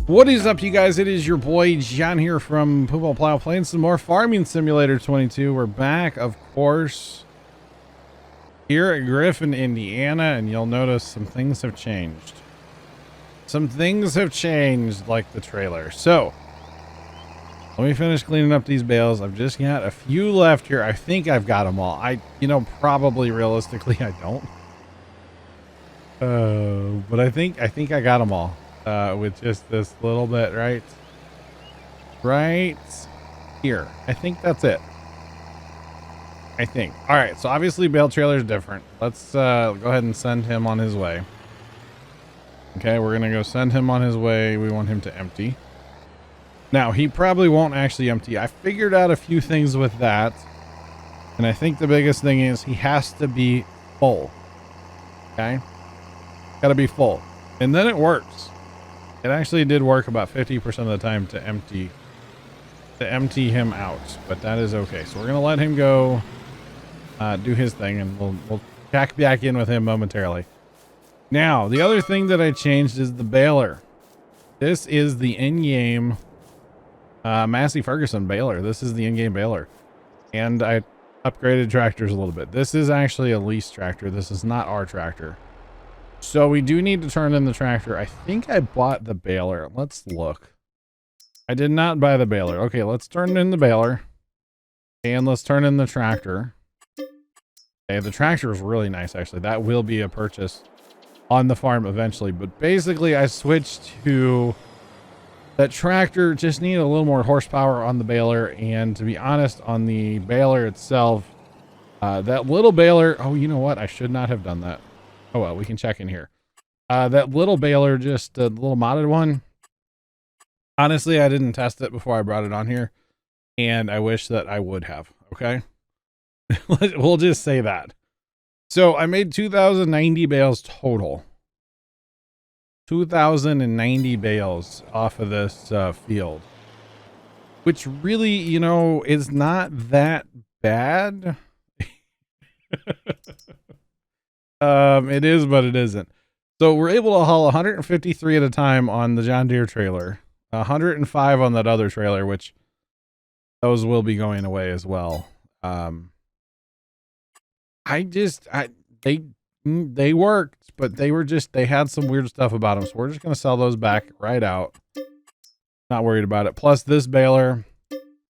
What is up, you guys? It is your boy John here from PumaPlow playing some more Farming Simulator 22. We're back, of course, here at Griffin, Indiana, and you'll notice some things have changed. Some things have changed, like the trailer. So, let me finish cleaning up these bales. I've just got a few left here. I think I've got them all. Probably realistically, I don't. But I think I got them all. With just this little bit right here. I think that's it. I think. All right. So obviously bale trailer is different. Let's go ahead and send him on his way. Okay. We're going to go send him on his way. We want him to empty. Now he probably won't actually empty. I figured out a few things with that. And I think the biggest thing is he has to be full. Okay. Got to be full. And then it works. It actually did work about 50% of the time to empty him out, but that is okay. So we're gonna let him go, do his thing, and we'll check back in with him momentarily. Now, the other thing that I changed is the baler. This is the in-game Massey Ferguson baler. This is the in-game baler, and I upgraded tractors a little bit. This is actually a lease tractor. This is not our tractor. So we do need to turn in the tractor. I think I bought the baler. Let's look. I did not buy the baler. Okay, let's turn in the baler. And let's turn in the tractor. Okay, the tractor is really nice, actually. That will be a purchase on the farm eventually. But basically, I switched to that tractor. Just need a little more horsepower on the baler. And to be honest, on the baler itself, that little baler... Oh, you know what? I should not have done that. Oh, well, we can check in here. That little baler, just the little modded one. Honestly, I didn't test it before I brought it on here. And I wish that I would have. Okay. We'll just say that. So I made 2,090 bales total. 2,090 bales off of this field. Which really, is not that bad. It is, but it isn't. So we're able to haul 153 at a time on the John Deere trailer, 105 on that other trailer, which those will be going away as well. They worked, but they had some weird stuff about them. So we're just going to sell those back right out. Not worried about it. Plus this baler,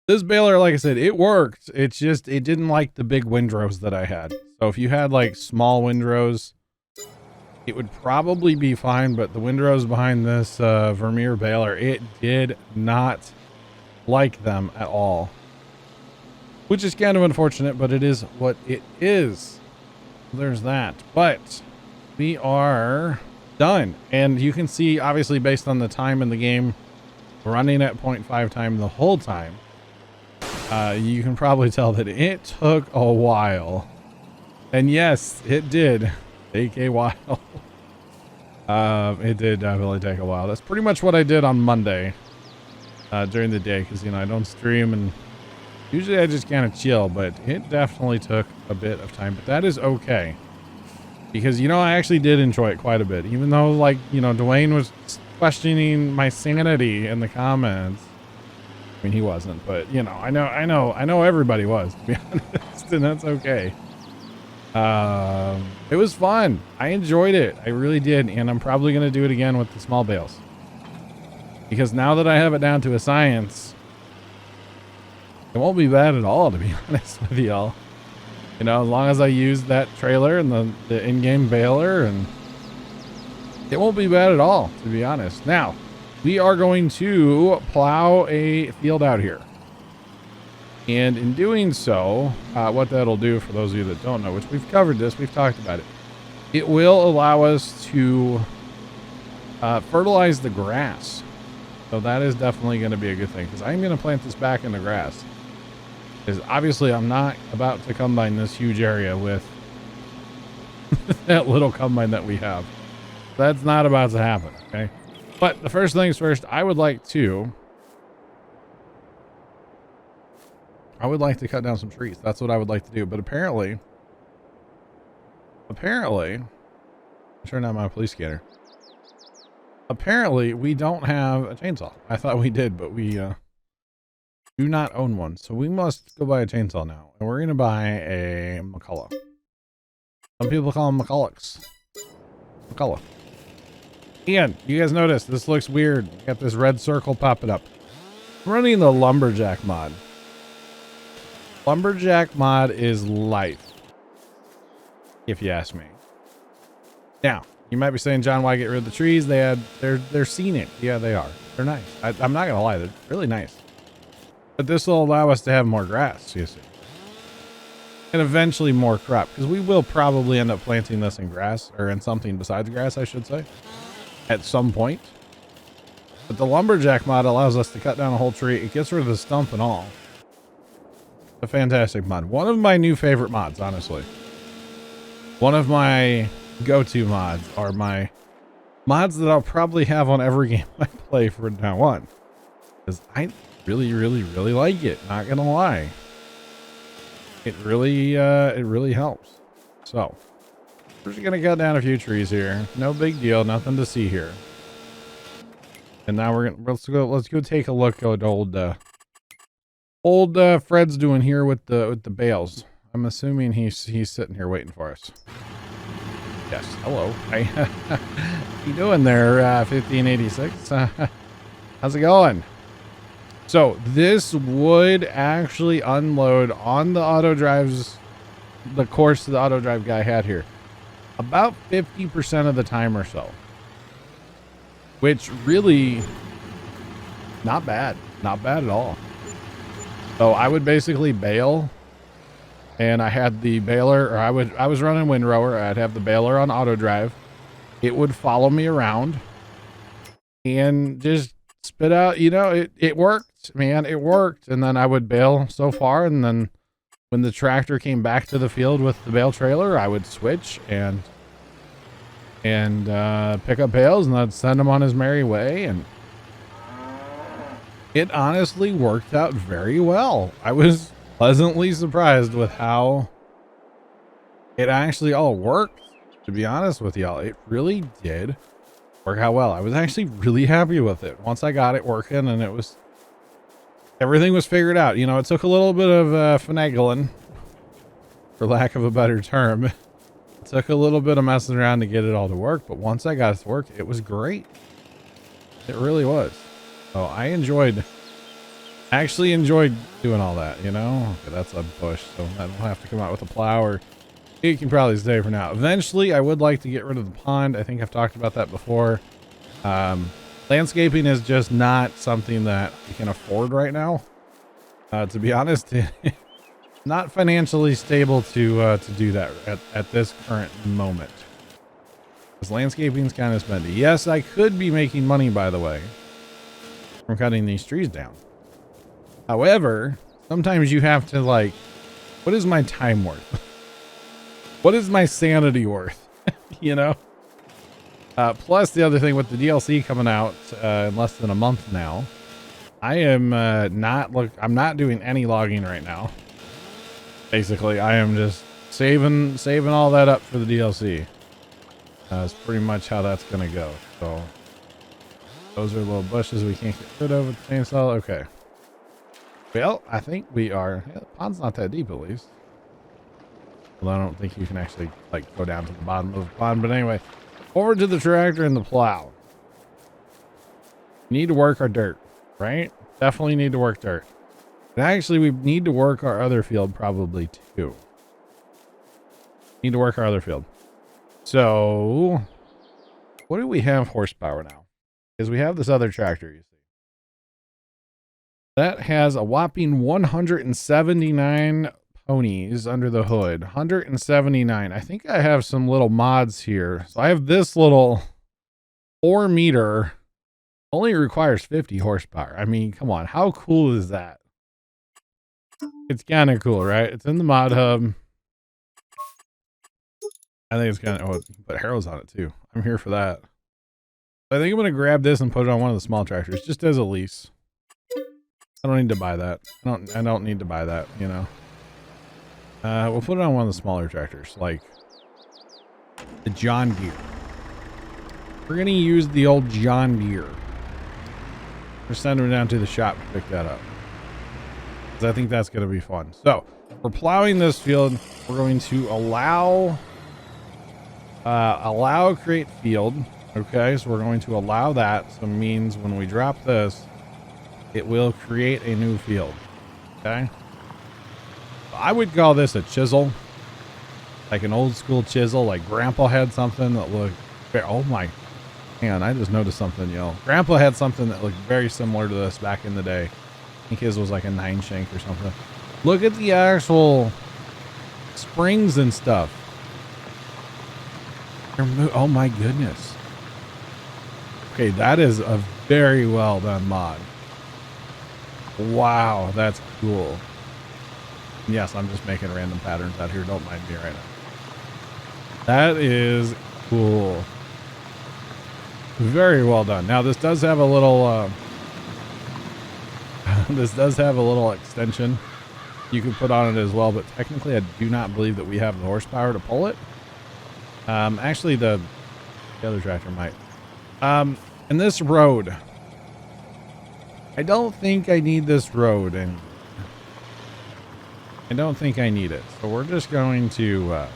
like I said, it worked. It's just, it didn't like the big windrows that I had. So if you had like small windrows, it would probably be fine. But the windrows behind this Vermeer baler, it did not like them at all. Which is kind of unfortunate, but it is what it is. There's that. But we are done. And you can see, obviously, based on the time in the game, running at 0.5 time the whole time, you can probably tell that it took a while. And yes, it did take a while. It did definitely take a while. That's pretty much what I did on Monday during the day, because, I don't stream, and usually I just kind of chill, but it definitely took a bit of time. But that is okay, because, I actually did enjoy it quite a bit, even though, like, Dwayne was questioning my sanity in the comments. I mean, he wasn't, but, I know everybody was, to be honest, and that's okay. It was fun. I enjoyed it. I really did. And I'm probably going to do it again with the small bales, because now that I have it down to a science, it won't be bad at all, to be honest with y'all. As long as I use that trailer and the in-game baler, and it won't be bad at all, to be honest. Now, we are going to plow a field out here. And in doing so, what that'll do, for those of you that don't know, which we've covered this, we've talked about it, it will allow us to fertilize the grass. So that is definitely going to be a good thing, because I'm going to plant this back in the grass. Because obviously I'm not about to combine this huge area with that little combine that we have. That's not about to happen, okay? But the first things first, I would like to cut down some trees. That's what I would like to do. But apparently, turn on my police scanner. apparently we don't have a chainsaw. I thought we did, but we do not own one. So we must go buy a chainsaw now. And we're going to buy a McCullough. Some people call them McCullochs. McCullough. Ian, you guys notice this looks weird. Got this red circle popping up. I'm running the Lumberjack mod. Lumberjack mod is life, if you ask me. Now, you might be saying, John, why get rid of the trees? They're scenic. Yeah, they are. They're nice. I'm not gonna lie, they're really nice. But this will allow us to have more grass, you see. And eventually more crop, because we will probably end up planting this in grass, or in something besides grass, I should say, at some point. But the Lumberjack mod allows us to cut down a whole tree. It gets rid of the stump and all. A fantastic mod. One of my new favorite mods, honestly. One of my go-to mods are my mods that I'll probably have on every game I play from now on. Because I really, really, really like it. Not gonna lie. It really helps. So, we're just gonna cut down a few trees here. No big deal. Nothing to see here. And now let's go take a look at old Fred's doing here with the bales. I'm assuming he's sitting here waiting for us. Yes. Hello. Hey. How you doing there, 1586? How's it going? So this would actually unload on the auto drives, the course the auto drive guy had here, about 50% of the time or so, which really not bad at all. So I would basically bail, and I had the baler, or I was running windrower. I'd have the baler on auto drive. It would follow me around and just spit out, it worked, man. It worked. And then I would bail so far. And then when the tractor came back to the field with the bale trailer, I would switch and pick up bales, and I'd send him on his merry way. And it honestly worked out very well. I was pleasantly surprised with how it actually all worked. To be honest with y'all, it really did work out well. I was actually really happy with it once I got it working, and everything was figured out. It took a little bit of finagling, for lack of a better term. It took a little bit of messing around to get it all to work, but once I got it to work, it was great. It really was. So I actually enjoyed doing all that, Okay, that's a bush, so that'll have to come out with a plow, or it can probably stay for now. Eventually, I would like to get rid of the pond. I think I've talked about that before. Landscaping is just not something that we can afford right now. To be honest, not financially stable to do that at this current moment. Because landscaping is kind of spendy. Yes, I could be making money, by the way, from cutting these trees down. However, sometimes you have to, what is my time worth? What is my sanity worth? Plus the other thing with the DLC coming out in less than a month now, I am I'm not doing any logging right now. Basically, I am just saving all that up for the DLC. That's pretty much how that's gonna go. So those are little bushes we can't get rid of with the chainsaw. Okay. Well, I think we are. Yeah, the pond's not that deep, at least. Well, I don't think you can actually go down to the bottom of the pond. But anyway, over to the tractor and the plow. We need to work our dirt, right? Definitely need to work dirt. And actually, we need to work our other field probably too. Need to work our other field. So, what do we have horsepower now? Because we have this other tractor, you see. That has a whopping 179 ponies under the hood. 179. I think I have some little mods here. So I have this little 4 meter, only requires 50 horsepower. I mean, come on. How cool is that? It's kind of cool, right? It's in the mod hub. I think it's kind of, you can put harrows on it too. I'm here for that. I think I'm going to grab this and put it on one of the small tractors just as a lease. I don't need to buy that. I don't need to buy that, We'll put it on one of the smaller tractors, like the John Deere. we're going to use the old John Deere. We're sending him down to the shop to pick that up. Because I think that's going to be fun. So, we're plowing this field. We're going to allow create field. Okay, so we're going to allow that. So it means when we drop this, it will create a new field. Okay. I would call this a chisel. Like an old school chisel. Like Grandpa had something that looked, oh my, hang on, I just noticed something, yo. Grandpa had something that looked very similar to this back in the day. I think his was like a 9-shank or something. Look at the actual springs and stuff. Oh my goodness. Okay, that is a very well done mod. Wow, that's cool. Yes, I'm just making random patterns out here. Don't mind me right now. That is cool. Very well done. Now this does have a little this does have a little extension you can put on it as well, but technically I do not believe that we have the horsepower to pull it. Actually the other tractor might. And this road, I don't think I need this road, and I don't think I need it. So we're just going to,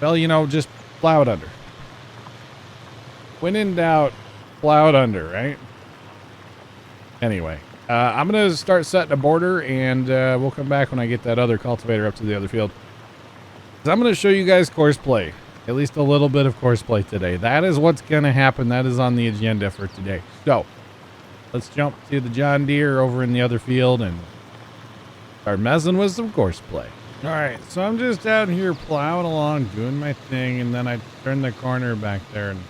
well, you know, just plow it under. When in doubt, plow it under, right? Anyway, I'm going to start setting a border, and we'll come back when I get that other cultivator up to the other field. So I'm going to show you guys course play. At least a little bit of course play today. That is what's going to happen. That is on the agenda for today. So let's jump to the John Deere over in the other field and start messing with some course play. All right, so I'm just out here plowing along, doing my thing, and then I turn the corner back there, and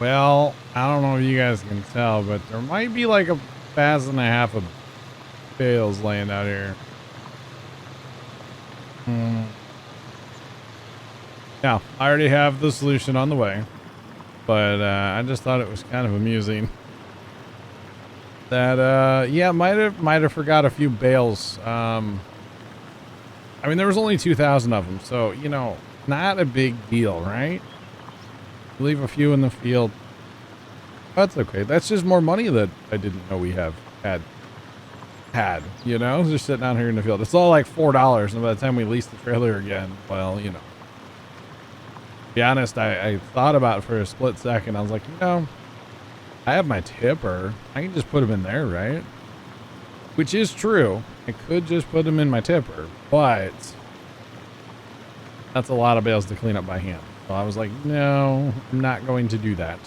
well, I don't know if you guys can tell, but there might be like a pass and a half of bales laying out here. Now, I already have the solution on the way, but I just thought it was kind of amusing that yeah, might have forgot a few bales. I mean, there was only 2,000 of them, so you know, not a big deal, right? Leave a few in the field. That's okay. That's just more money that I didn't know we had. You know, just sitting out here in the field. It's all like $4, and by the time we lease the trailer again, well, you know. To be honest, I thought about it for a split second. I was like, you know, I have my tipper. I can just put them in there, right? Which is true. I could just put them in my tipper, but that's a lot of bales to clean up by hand. So I was like, no, I'm not going to do that.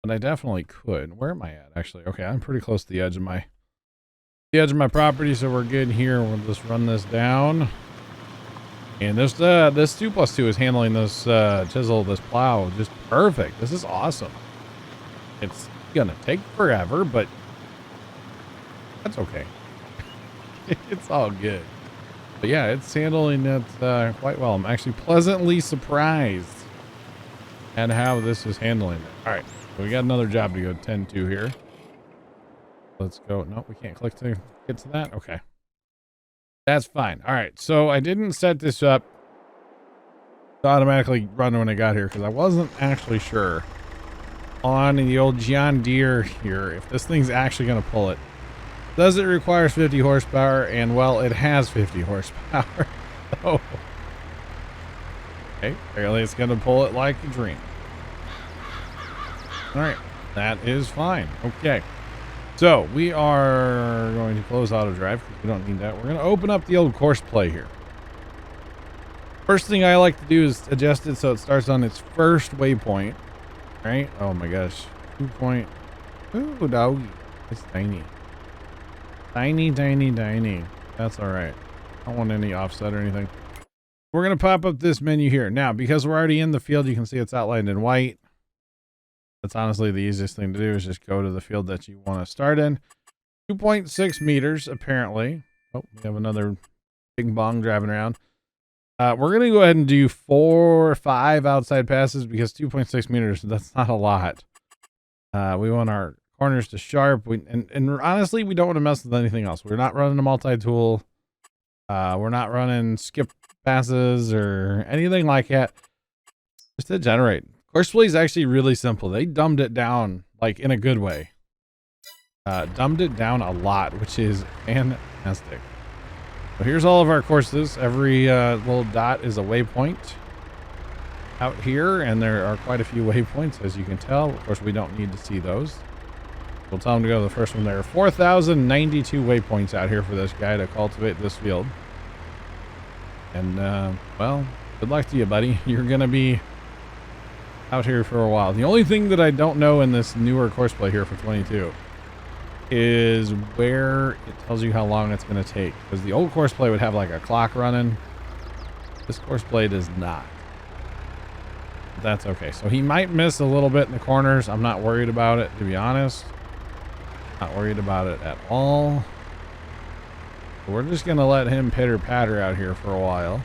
But I definitely could. Where am I at, actually? Okay, I'm pretty close to the edge of my property, so we're good here. We'll just run this down. And this 2+2 is handling this chisel, this plow, just perfect. This is awesome. It's gonna take forever, but that's okay. It's all good. But yeah, it's handling it quite well. I'm actually pleasantly surprised at how this is handling it. All right, so we got another job to go tend to here. Let's go. No, we can't click to get to that. Okay. That's fine. All right, so I didn't set this up to automatically run when I got here because I wasn't actually sure on the old John Deere here if this thing's actually going to pull it. Does it require 50 horsepower? And well, it has 50 horsepower. So, okay, apparently it's going to pull it like a dream. All right, that is fine. Okay. So we are going to close auto drive because we don't need that. We're going to open up the old course play here. First thing I like to do is adjust it so it starts on its first waypoint. Right? Oh my gosh. 2 point. Ooh, doggy. It's tiny. Tiny, tiny, tiny. That's all right. I don't want any offset or anything. We're going to pop up this menu here. Now, because we're already in the field, you can see it's outlined in white. That's honestly the easiest thing to do is just go to the field that you want to start in. 2.6 meters, apparently. Oh, we have another bing bong driving around. We're going to go ahead and do 4 or 5 outside passes because 2.6 meters, that's not a lot. We want our corners to sharp. And honestly, we don't want to mess with anything else. We're not running a multi-tool. We're not running skip passes or anything like that. Just to generate. Courseplay is actually really simple. They dumbed it down, like, in a good way. Dumbed it down a lot, which is fantastic. So here's all of our courses. Every little dot is a waypoint out here, and there are quite a few waypoints, as you can tell. Of course, we don't need to see those. We'll tell him to go to the first one there. 4,092 waypoints out here for this guy to cultivate this field. And, well, good luck to you, buddy. You're going to be out here for a while. The only thing that I don't know in this newer courseplay here for 22 is where it tells you how long it's going to take. Because the old courseplay would have like a clock running. This courseplay does not. But that's okay. So he might miss a little bit in the corners. I'm not worried about it, to be honest. Not worried about it at all. But we're just going to let him pitter patter out here for a while.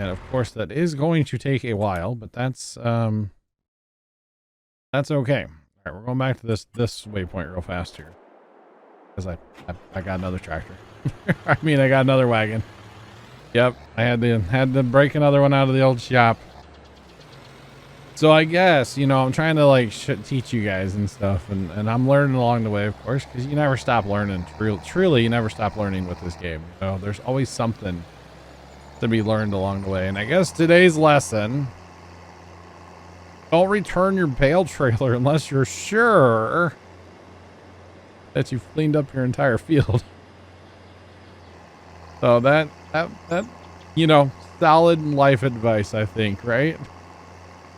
And of course that is going to take a while, but that's okay. All right, we're going back to this waypoint real fast here. Because I got another tractor. I mean, I got another wagon. Yep, I had to break another one out of the old shop. So I guess, you know, I'm trying to like teach you guys and stuff, and I'm learning along the way, of course, because you never stop learning. Truly, you never stop learning with this game. You know, there's always something to be learned along the way. And I guess today's lesson: don't return your bale trailer unless you're sure that you've cleaned up your entire field. So that you know, solid life advice, I think, right?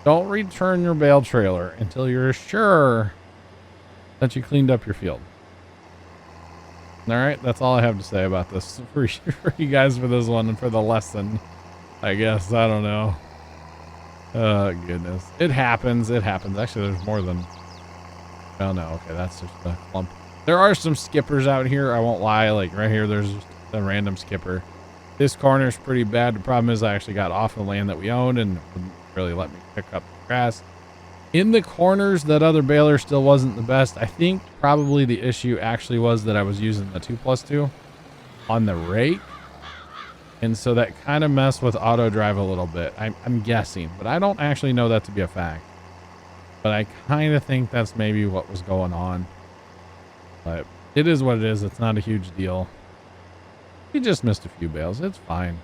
Don't return your bale trailer until you're sure that you cleaned up your field. All right, that's all I have to say about this for you guys for this one and for the lesson, I guess. I don't know. Oh, goodness. It happens. It happens. Actually, there's more than... Oh, no. Okay, that's just a clump. There are some skippers out here. I won't lie. Like, right here, there's just a random skipper. This corner's pretty bad. The problem is I actually got off the land that we owned and wouldn't really let me pick up the grass. In the corners, that other baler still wasn't the best. I think probably the issue actually was that I was using the 2+2 on the rake. And so that kind of messed with auto drive a little bit. I'm guessing, but I don't actually know that to be a fact. But I kind of think that's maybe what was going on. But it is what it is. It's not a huge deal. We just missed a few bales. It's fine.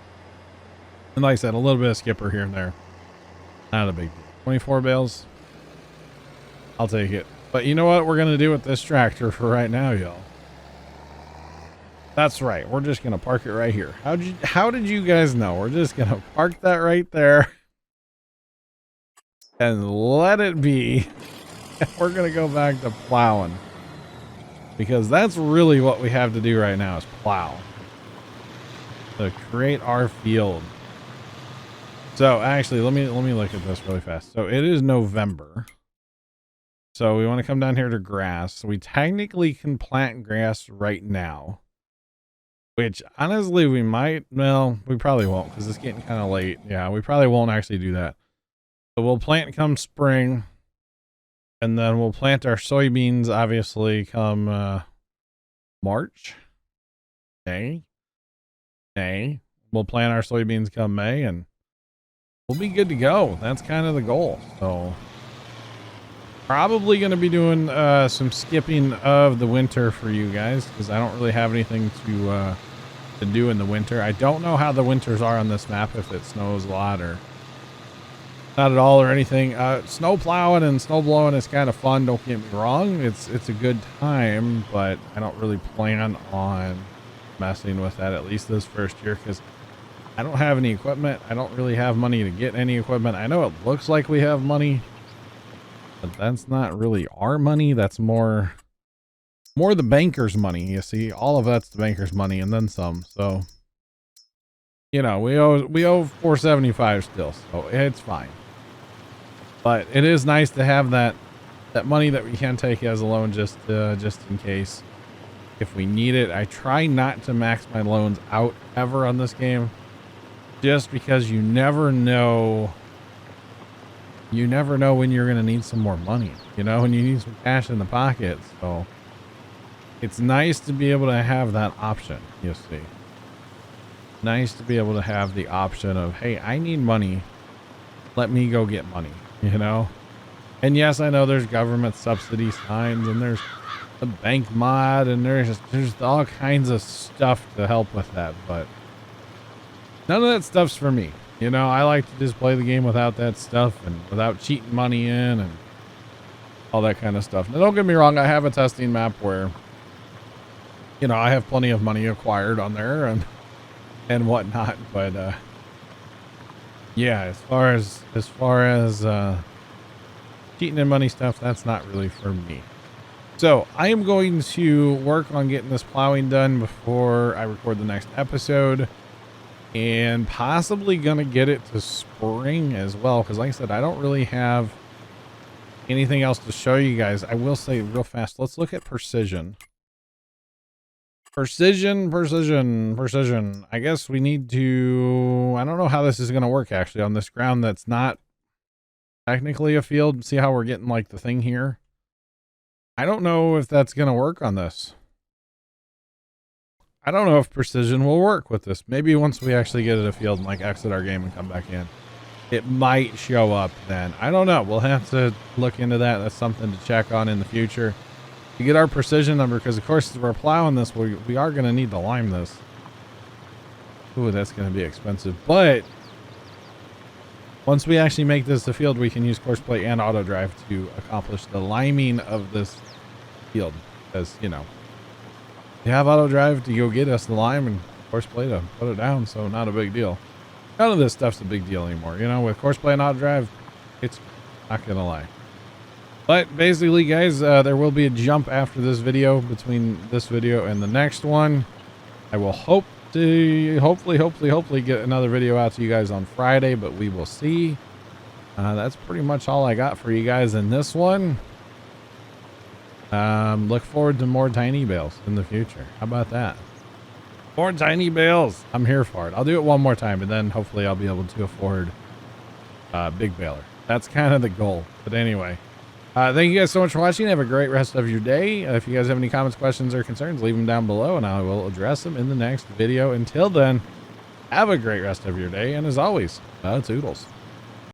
And like I said, a little bit of skipper here and there. Not a big deal. 24 bales. I'll take it. But you know what we're going to do with this tractor for right now, y'all? That's right. We're just going to park it right here. How did you guys know? We're just going to park that right there and let it be. We're going to go back to plowing, because that's really what we have to do right now is plow to create our field. So actually, let me look at this really fast. So it is November. So we want to come down here to grass. So we technically can plant grass right now, which honestly we might, well, we probably won't because it's getting kind of late. Yeah, we probably won't actually do that. So we'll plant come spring, and then we'll plant our soybeans obviously come March, May. We'll plant our soybeans come May, and we'll be good to go. That's kind of the goal. So probably going to be doing some skipping of the winter for you guys, because I don't really have anything to do in the winter. I don't know how the winters are on this map, if it snows a lot or not at all or anything. Snow plowing and snow blowing is kind of fun, don't get me wrong. It's a good time, but I don't really plan on messing with that, at least this first year, because I don't have any equipment. I don't really have money to get any equipment. I know it looks like we have money, but that's not really our money. That's more the banker's money. You see, all of that's the banker's money and then some. So, you know, we owe 475 still, so it's fine. But it is nice to have that money that we can take as a loan just in case if we need it. I try not to max my loans out ever on this game, just because you never know when you're going to need some more money, you know, when you need some cash in the pocket. So it's nice to be able to have that option, you see. Nice to be able to have the option of, hey, I need money let me go get money, you know? And yes, I know there's government subsidy signs and there's the bank mod and there's all kinds of stuff to help with that, but none of that stuff's for me. You know, I like to just play the game without that stuff and without cheating money in and all that kind of stuff. Now, don't get me wrong, I have a testing map where, you know, I have plenty of money acquired on there and whatnot, but yeah, as far as cheating and money stuff, that's not really for me. So I am going to work on getting this plowing done before I record the next episode, and possibly gonna get it to spring as well, because like I said, I don't really have anything else to show you guys. I will say real fast, let's look at precision. Precision. I guess we need to, I don't know how this is going to work actually on this ground that's not technically a field. See how we're getting like the thing here? I don't know if that's going to work on this. I don't know if precision will work with this. Maybe once we actually get it a field and like exit our game and come back in, it might show up then. I don't know. We'll have to look into that. That's something to check on in the future. To get our precision number, because of course as we're plowing this, we are going to need to lime this. Ooh, that's going to be expensive. But once we actually make this the field, we can use course play and auto drive to accomplish the liming of this field. Because, you know, you have auto drive to go get us the lime and course play to put it down, so not a big deal. None of this stuff's a big deal anymore. You know, with course play and auto drive, it's not going to lie. But basically, guys, there will be a jump after this video between this video and the next one. I will hope to hopefully get another video out to you guys on Friday, but we will see. That's pretty much all I got for you guys in this one. Look forward to more tiny bales in the future. How about that? More tiny bales. I'm here for it. I'll do it one more time, and then hopefully I'll be able to afford big baler. That's kind of the goal. But anyway. Thank you guys so much for watching. Have a great rest of your day. If you guys have any comments, questions, or concerns, leave them down below and I will address them in the next video. Until then, have a great rest of your day. And as always, toodles.